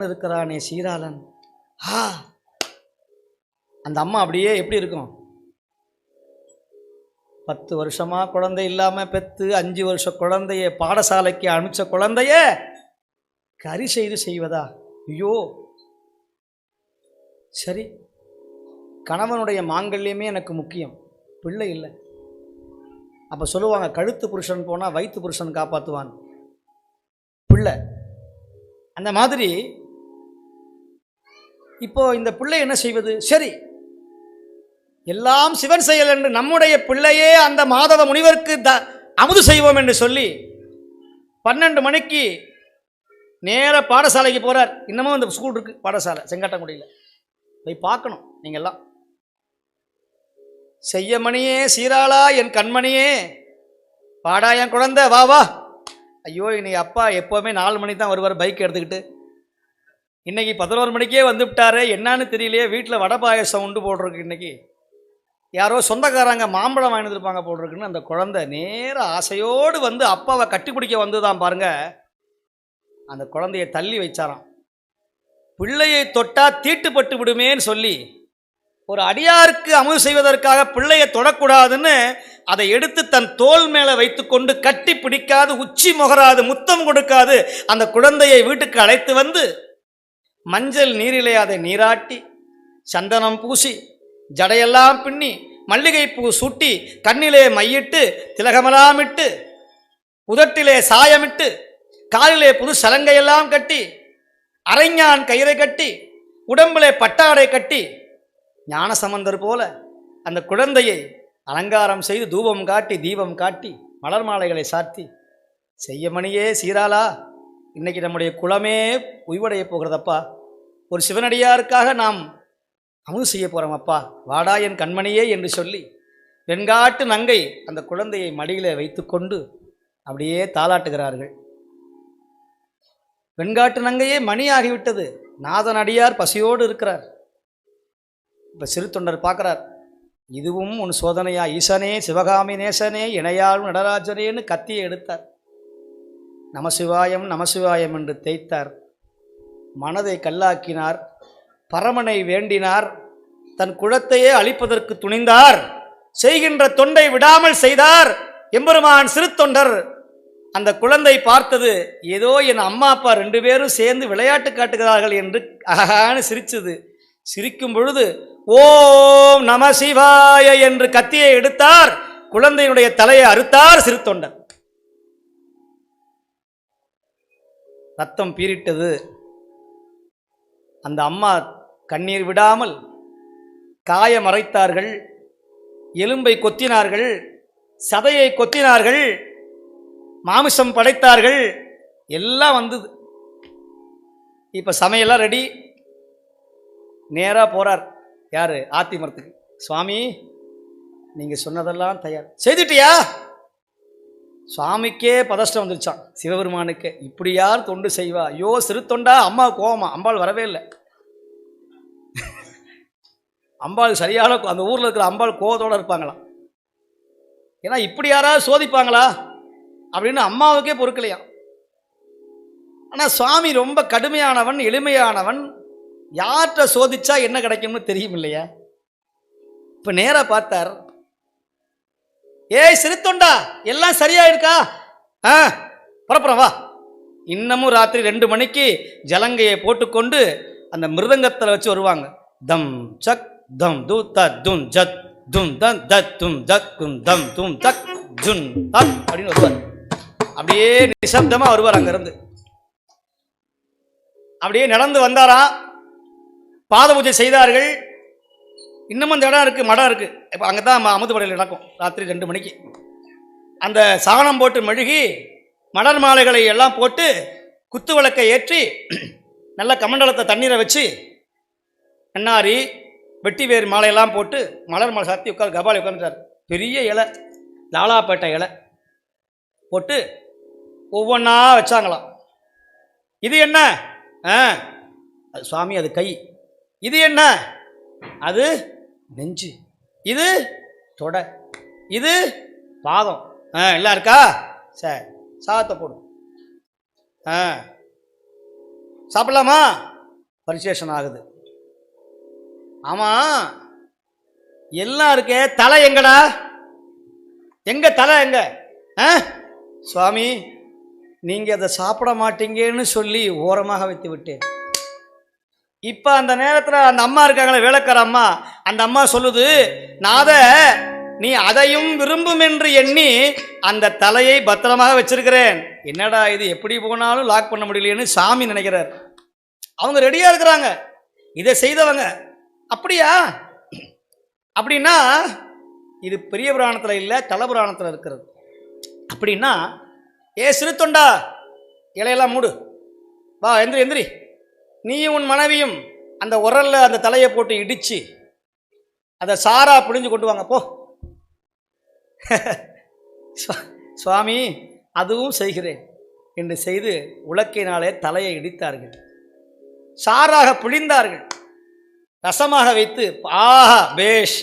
இருக்கிறானே சீராளன். அந்த அம்மா அப்படியே எப்படி இருக்கும்? 10 வருஷமா குழந்தை இல்லாம பெத்து 5 வருஷ குழந்தைய பாடசாலைக்கு அனுப்பிச்ச குழந்தைய கறி செய்வதா? ஐயோ! சரி, கணவனுடைய மாங்கல்யமே எனக்கு முக்கியம், பிள்ளை இல்லை. அப்ப சொல்லுவாங்க, கழுத்து புருஷன் போனா வயிற்று புருஷன் காப்பாற்றுவான், பிள்ளை. அந்த மாதிரி இப்போ இந்த பிள்ளை என்ன செய்வது? சரி, எல்லாம் சிவன் செயல் என்று நம்முடைய பிள்ளையே அந்த மாதவ முனிவருக்கு அமுது செய்வோம் என்று சொல்லி 12 மணிக்கு நேர பாடசாலைக்கு போறார். இன்னமும் அந்த ஸ்கூல் இருக்கு, பாடசாலை செங்காட்டங்குடியில். போய் பார்க்கணும் நீங்கள்லாம். செய்ய மணியே சீராளா என் கண்மணியே, பாடா என் குழந்தை, வா வா. ஐயோ, இன்னைக்கு அப்பா எப்போவுமே 4 மணிக்கு தான் வருவார் பைக் எடுத்துக்கிட்டு. இன்னைக்கு 11 மணிக்கே வந்து விட்டாரு, என்னன்னு தெரியலையே. வீட்டில் வடை பாயசம் உண்டு போடுறதுக்கு இன்னைக்கு யாரோ சொந்தக்காரங்க மாம்பழம் வாங்கி இருப்பாங்க போடுறதுக்குன்னு அந்த குழந்தை நேர ஆசையோடு வந்து அப்பாவை கட்டி பிடிக்க வந்துதான் பாருங்க. அந்த குழந்தையை தள்ளி வச்சாராம். பிள்ளையை தொட்டா தீட்டுப்பட்டு விடுமேன்னு சொல்லி ஒரு அடியாருக்கு அமுது செய்வதற்காக பிள்ளையை தொடக்கூடாதுன்னு அதை எடுத்து தன் தோல் மேலே வைத்துக்கொண்டு கட்டி பிடிக்காது, உச்சி முகராது, முத்தம் கொடுக்காது அந்த குழந்தையை வீட்டுக்கு அழைத்து வந்து மஞ்சள் நீரிலே அதை நீராட்டி சந்தனம் பூசி ஜடையெல்லாம் பின்னி மல்லிகைப்பூ சூட்டி கண்ணிலே மையிட்டு திலகமெல்லாமிட்டு உதட்டிலே சாயமிட்டு காலிலே புது சலங்கையெல்லாம் கட்டி அரைஞான் கயிறை கட்டி உடம்பிலே பட்டாடை கட்டி ஞானசம்பந்தர் போல அந்த குழந்தையை அலங்காரம் செய்து தூபம் காட்டி தீபம் காட்டி மலர் மாலைகளை சாத்தி, செய்யமணியே சீராளா, இன்னைக்கு நம்முடைய குலமே உய்வடைய போகிறதப்பா. ஒரு சிவனடியாருக்காக நாம் அமுது செய்ய போகிறோம் அப்பா, வாடா என் கண்மணியே என்று சொல்லி வெண்காட்டு நங்கை அந்த குழந்தையை மடியிலே வைத்துக்கொண்டு அப்படியே தாளாட்டுகிறார்கள். வெண்காட்டு நங்கையே மணி ஆகிவிட்டது. நாதன் அடியார் பசியோடு இருக்கிறார். இப்போ சிறு தொண்டர் பார்க்குறார், இதுவும் உன் சோதனையா ஈசனே சிவகாமி நேசனே இணையாளும் நடராஜனேன்னு கத்தியை எடுத்தார். நமசிவாயம் நமசிவாயம் என்று தேய்த்தார். மனதை கல்லாக்கினார். பரமனை வேண்டினார். தன் குலத்தையே அழிப்பதற்கு துணிந்தார். செய்கின்ற தொண்டை விடாமல் செய்தார் எம்பெருமான் சிறு தொண்டர். அந்த குழந்தை பார்த்தது, ஏதோ என் அம்மா அப்பா 2 பேரும் சேர்ந்து விளையாட்டு காட்டுகிறார்கள் என்று அழகான சிரிச்சது. சிரிக்கும் பொழுது ஓம் நம சிவாய என்று கத்தியை எடுத்தார். குழந்தையினுடைய தலையை அறுத்தார் சிறு தொண்டர். ரத்தம் பீரிட்டது. அந்த அம்மா கண்ணீர் விடாமல் காய மறைத்தார்கள், எலும்பை கொத்தினார்கள், சதையை கொத்தினார்கள், மாமிசம் படைத்தார்கள். எல்லாம் வந்தது. இப்போ சமையெல்லாம் ரெடி. நேராக போகிறார். யார்? ஆத்தி மரத்துக்கு. சுவாமி, நீங்கள் சொன்னதெல்லாம் தயார் செய்துட்டியா? சுவாமிக்கே பதஷ்டம் வந்துருச்சான், சிவபெருமானுக்கு. இப்படி யார் தொண்டு செய்வா? ஐயோ சிறு தொண்டா. அம்மா கோவமா, அம்பாள் வரவே இல்லை. அம்பாள் சரியான, அந்த ஊரில் இருக்கிற அம்பாள் கோவத்தோடு இருப்பாங்களாம். ஏன்னா இப்படி யாராவது சோதிப்பாங்களா அப்படின்னு அம்மாவுக்கே பொறுக்கலையாம். ஆனால் சுவாமி ரொம்ப கடுமையானவன், எளிமையானவன். யார்கிட்ட சோதிச்சா என்ன கிடைக்கும்னு தெரியும் இல்லையா? இப்போ நேராக பார்த்தார். ஏய் சிறுத்தொண்டா, எல்லாம் சரியா இருக்கா? புறப்புறம் வா. இன்னமும் ராத்திரி 2 மணிக்கு ஜலங்கையை போட்டுக்கொண்டு அந்த மிருதங்கத்தில் வச்சு வருவாங்க. தம் சக் தம் து தத் தும் ஜத் தும் தம் தத் தும் ஜக் தும் தம் தும் ஜக் ஜுன் தம் அப்படின்னு வருவார். அப்படியே நிசப்தமாக வருவார். அங்கிருந்து அப்படியே நடந்து வந்தாரா. பாத பூஜை செய்தார்கள். இன்னமும் அந்த இடம் இருக்குது, மடம் இருக்குது. இப்போ அங்கே தான் அமுதுபடையில் நடக்கும். ராத்திரி 2 மணிக்கு அந்த சாணம் போட்டு மெழுகி மலர் மாலைகளை எல்லாம் போட்டு குத்து விளக்கை ஏற்றி நல்ல கமண்டலத்தை தண்ணீரை வச்சு எண்ணாரி வெட்டி வேறு மாலையெல்லாம் போட்டு மலர் மாலை சாத்தி உட்காந்து கபாலி உட்காந்துட்டார். பெரிய இலை, லாலாப்பேட்டை இலை போட்டு ஒவ்வொன்றா வச்சாங்களாம். இது என்ன? அது சுவாமி, அது கை. இது என்ன? அது நெஞ்சு. இது தொடை. இது பாதம். எல்லாம் இருக்கா? சரி, சாதத்தை போடும். சாப்பிடலாமா? பரிசேஷன் ஆகுது. ஆமாம், எல்லாம் இருக்கே, தலை எங்கடா? எங்க தலை எங்க? சுவாமி, நீங்கள் அதை சாப்பிட மாட்டீங்கன்னு சொல்லி ஓரமாக வைத்து விட்டேன். இப்போ அந்த நேரத்தில் அந்த அம்மா இருக்காங்களே, வேலைக்கார அம்மா, அந்த அம்மா சொல்லுது, நாத நீ அதையும் விரும்பும் என்று எண்ணி அந்த தலையை பத்திரமாக வச்சிருக்கிறேன். என்னடா இது, எப்படி போனாலும் லாக் பண்ண முடியலையேன்னு சாமி நினைக்கிறார். அவங்க ரெடியாக இருக்கிறாங்க, இதை செய்தவங்க. அப்படியா? அப்படின்னா இது பெரிய புராணத்தில் இல்லை, தல புராணத்தில் இருக்கிறது. அப்படின்னா, ஏ சிறு தொண்டா, இலையெல்லாம் மூடு, வா எந்திரி எந்திரி, நீயும் உன் மனைவியும் அந்த உரலில் அந்த தலையை போட்டு இடித்து அதை சாரா பிழிஞ்சு கொண்டு வாங்க போ. சுவாமி, அதுவும் செய்கிறேன் என்று செய்து உலக்கினாலே தலையை இடித்தார்கள், சாராக பிழிந்தார்கள், ரசமாக வைத்து. ஆஹா பேஷ்,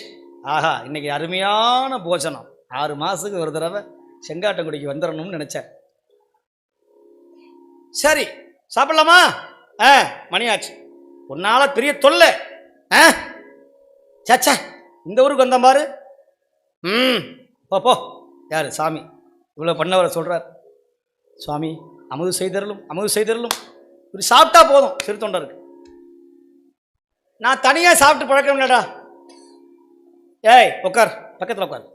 ஆஹா இன்னைக்கு அருமையான போஜனம். 6 மாதத்துக்கு ஒரு தடவை செங்காட்டங்குடிக்கு வந்துடணும்னு நினச்சார். சரி சாப்பிடலாமா? மணியாச்சு, உன்னால பெரிய தொல்லை. சச்சா, இந்த ஊருக்கு வந்த பாரு. போ. யார்? சாமி இவ்வளோ பண்ணவரை சொல்கிறார். சுவாமி அமுது செய்தரலும், அமுது செய்தரலும். இப்படி சாப்பிட்டா போதும் சிறு தொண்டருக்கு. நான் தனியாக சாப்பிட்டு பழக்கம் இல்லடா. ஏய் உட்கார், பக்கத்தில் உட்கார்.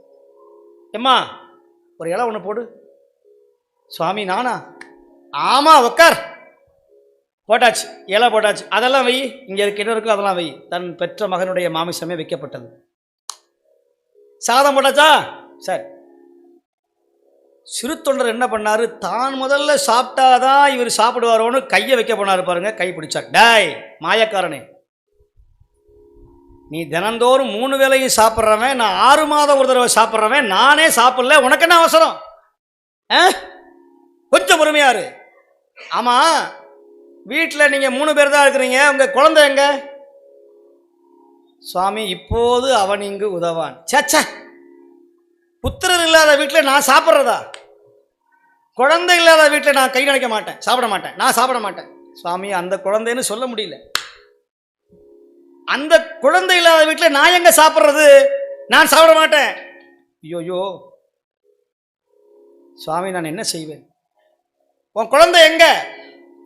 எம்மா ஒரு இலை ஒன்று போடு. சுவாமி நானா? ஆமாம் உட்கார். போட்டாச்சு, இலை போட்டாச்சு. அதெல்லாம் வை, இங்கே இருக்க என்ன இருக்கோ அதெல்லாம் வை. தன் பெற்ற மகனுடைய மாமிசமே வைக்கப்பட்டது. சாதம் போட்டாச்சா? சரி. சிறு தொண்டர் என்ன பண்ணாரு, தான் முதல்ல சாப்பிட்டாதான் இவர் சாப்பிடுவாரோன்னு கையை வைக்க போனாரு பாருங்க. கை பிடிச்சார். டாய் மாயக்காரனே, நீ தினந்தோறும் 3 வேளையும் சாப்பிட்றவன், நான் 6 மாதம் ஒரு தடவை சாப்பிட்றவன், நானே சாப்பிடல, உனக்கு என்ன அவசரம்? கொஞ்சம் பொறுமையாரு. ஆமாம், வீட்டில் நீங்கள் 3 பேர் தான் இருக்கிறீங்க, உங்கள் குழந்தை எங்க? சுவாமி இப்போது அவன் இங்கு உதவான். சச்சா, புத்திரர் இல்லாத வீட்டில் நான் சாப்பிட்றதா? குழந்தை இல்லாத வீட்டில் நான் கை நினைக்க மாட்டேன், சாப்பிட மாட்டேன், நான் சாப்பிட மாட்டேன். சுவாமி அந்த குழந்தைன்னு சொல்ல முடியல. அந்த குழந்தை இல்லாத வீட்டில் நான் எங்க சாப்பிட்றது? நான் சாப்பிட மாட்டேன். ஐயோயோ சுவாமி, நான் என்ன செய்வேன்? உன் குழந்தை எங்க?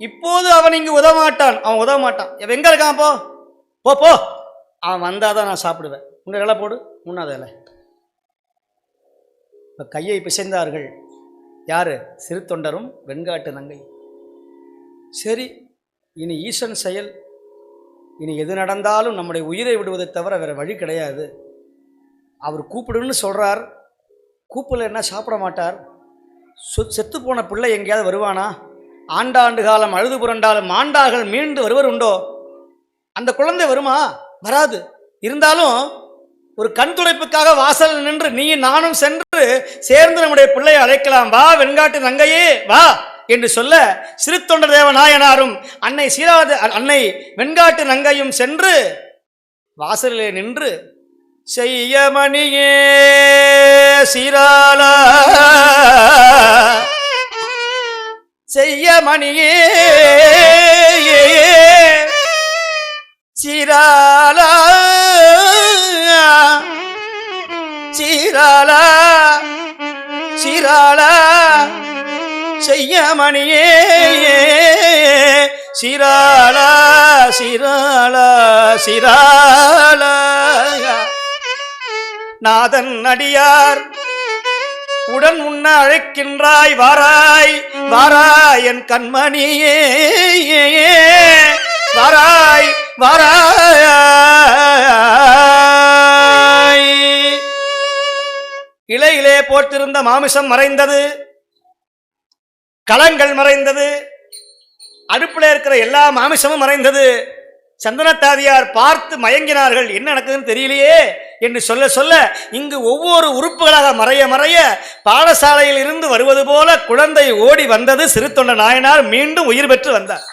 இப்போது அவன் இங்கு உதவ மாட்டான். அவன் உதவ மாட்டான். எங்க இருக்கான்? போ போ. அவன் வந்தாதான் நான் சாப்பிடுவேன். உங்க இலை போடு, 3வது இலை. இப்போ கையை பிசைந்தார்கள். யாரு? சிறு தொண்டரும் வெண்காட்டு நங்கை. சரி, இனி ஈசன் செயல், இனி எது நடந்தாலும் நம்முடைய உயிரை விடுவதை தவிர வேறு வழி கிடையாது. அவர் கூப்பிடுன்னு சொல்கிறார், கூப்பிடல என்ன சாப்பிட மாட்டார். செத்து போன பிள்ளை எங்கேயாவது வருவானா? ஆண்டாண்டு காலம் அழுது புரண்டாலும் ஆண்டார்கள் மீண்டு வருவர் உண்டோ? அந்த குழந்தை வருமா? வராது. இருந்தாலும் ஒரு கண் துடைப்புக்காக வாசல் நின்று நீ நானும் சென்று சேர்ந்து நம்முடைய பிள்ளையை அழைக்கலாம். வா வெண்காட்டு நங்கையே வா என்று சொல்ல, சிறு தொண்டர் தேவ நாயனாரும் அன்னை வெண்காட்டு நங்கையும் சென்று வாசலிலே நின்று, செய்ய மணியே சீராளா, செய்ய மணியே சீராளா, சீராளா, சீராளா, செய்ய மணியே சீராளா, சீராளா, சீராளா. நாதன் அடியார் உடன் உண்ண அழைக்கின்றாய், வாராய் வாராய் என் கண்மணியே, வாராய் வாராய். இலையிலே போட்டிருந்த மாமிசம் மறைந்தது, களங்கள் மறைந்தது, அடுப்பில் இருக்கிற எல்லா மாமிசமும் மறைந்தது. சந்தனத்தாதியார் பார்த்து மயங்கினார்கள். என்ன நடக்குதுன்னு தெரியலையே என்று சொல்ல சொல்ல இங்கு ஒவ்வொரு உறுப்புகளாக மறைய மறைய பாடசாலையில் இருந்து வருவது போல குழந்தை ஓடி வந்தது. சிறு தொண்ட நாயனார் மீண்டும் உயிர் பெற்று வந்தார்.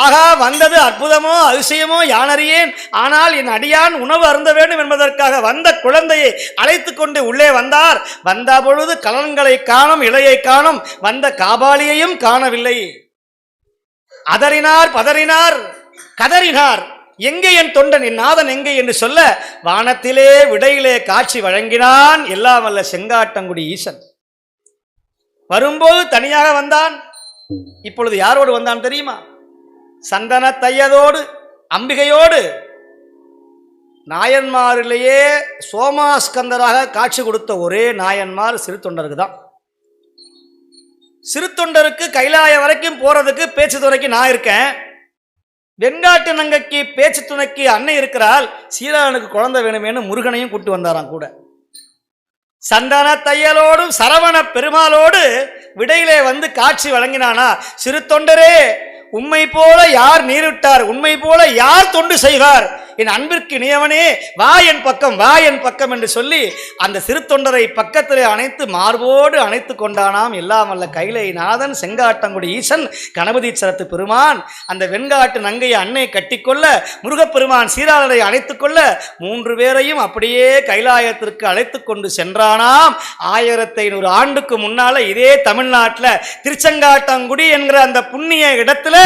ஆகா, வந்தது அற்புதமோ அதிசயமோ யானறியேன். ஆனால் என் அடியான் உணவு அருந்த வேண்டும் என்பதற்காக வந்த குழந்தையை அழைத்து கொண்டு உள்ளே வந்தார். வந்த பொழுது கலன்களை காணும், இலையை காணும், வந்த காபாலியையும் காணவில்லை. அதறினார், பதறினார், கதறினார். எங்கே என் தொண்டன், என் நாதன் எங்கே என்று சொல்ல வானத்திலே விடையிலே காட்சி வழங்கினான் எல்லாம் வல்ல செங்காட்டங்குடி ஈசன். வரும்போது தனியாக வந்தான். இப்பொழுது யாரோடு வந்தான் தெரியுமா? சந்தன தையதோடு, அம்பிகையோடு. நாயன்மாரிலேயே சோமாஸ்கந்தராக காட்சி கொடுத்த ஒரே நாயன்மார் சிறு தொண்டருக்கு தான். சிறு தொண்டருக்கு கைலாய வரைக்கும் போறதுக்கு பேச்சு துணைக்கு நான் இருக்கேன். வெண்காட்டு நங்கைக்கு பேச்சு துணைக்கு அன்னை இருக்கிறாள். சீராளனுக்கு குழந்தை வேணுமேனு முருகனையும் கூட்டு வந்தாராம் கூட. சந்தன தையலோடும் சரவண பெருமாளோடு விடையிலே வந்து காட்சி வழங்கினானா, சிறு தொண்டரே உம்மை போல யார் நீரிட்டார், உண்மை போல யார் தொண்டு செய்வார், என் அன்பிற்கு இனியவனே வா என் பக்கம், வா என் பக்கம் என்று சொல்லி அந்த சிறு தொண்டரை பக்கத்திலே அணைத்து மார்போடு அணைத்து கொண்டானாம் எல்லாம் வல்ல கைலை நாதன் செங்காட்டங்குடி ஈசன் கணபதீச்சரத்து பெருமான். அந்த வெண்காட்டு நங்கையை அன்னை கட்டிக்கொள்ள முருகப்பெருமான் சீராளரை அழைத்து கொள்ள 3 பேரையும் அப்படியே கைலாயத்திற்கு அழைத்து கொண்டு சென்றானாம். 1500 ஆண்டுக்கு முன்னால இதே தமிழ்நாட்டில் திருச்செங்காட்டங்குடி என்கிற அந்த புண்ணிய இடத்துல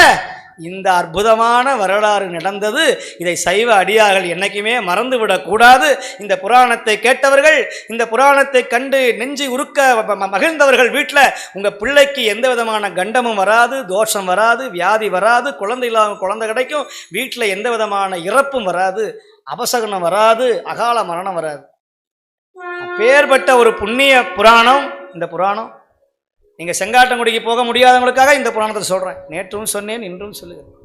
இந்த அற்புதமான வரலாறு நடந்தது. இதை சைவ அடியார்கள் என்னைக்குமே மறந்துவிடக் கூடாது. இந்த புராணத்தை கேட்டவர்கள், இந்த புராணத்தை கண்டு நெஞ்சு உருக்க மகிழ்ந்தவர்கள் வீட்டில் உங்கள் பிள்ளைக்கு எந்த விதமான கண்டமும் வராது, தோஷம் வராது, வியாதி வராது, குழந்தை இல்லாமல் குழந்தை கிடைக்கும், வீட்டில் எந்த விதமான இறப்பும் வராது, அபசகனம் வராது, அகால மரணம் வராது. அப்பேற்பட்ட ஒரு புண்ணிய புராணம் இந்த புராணம். நீங்கள் செங்காட்டங்குடிக்கு போக முடியாதவங்களுக்காக இந்த புராணத்தை சொல்கிறேன். நேற்றும் சொன்னேன், இன்றும் சொல்லுகிறேன்.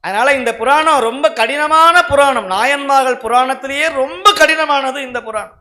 அதனால் இந்த புராணம் ரொம்ப கடினமான புராணம். நாயன்மார்கள் புராணத்திலேயே ரொம்ப கடினமானது இந்த புராணம்.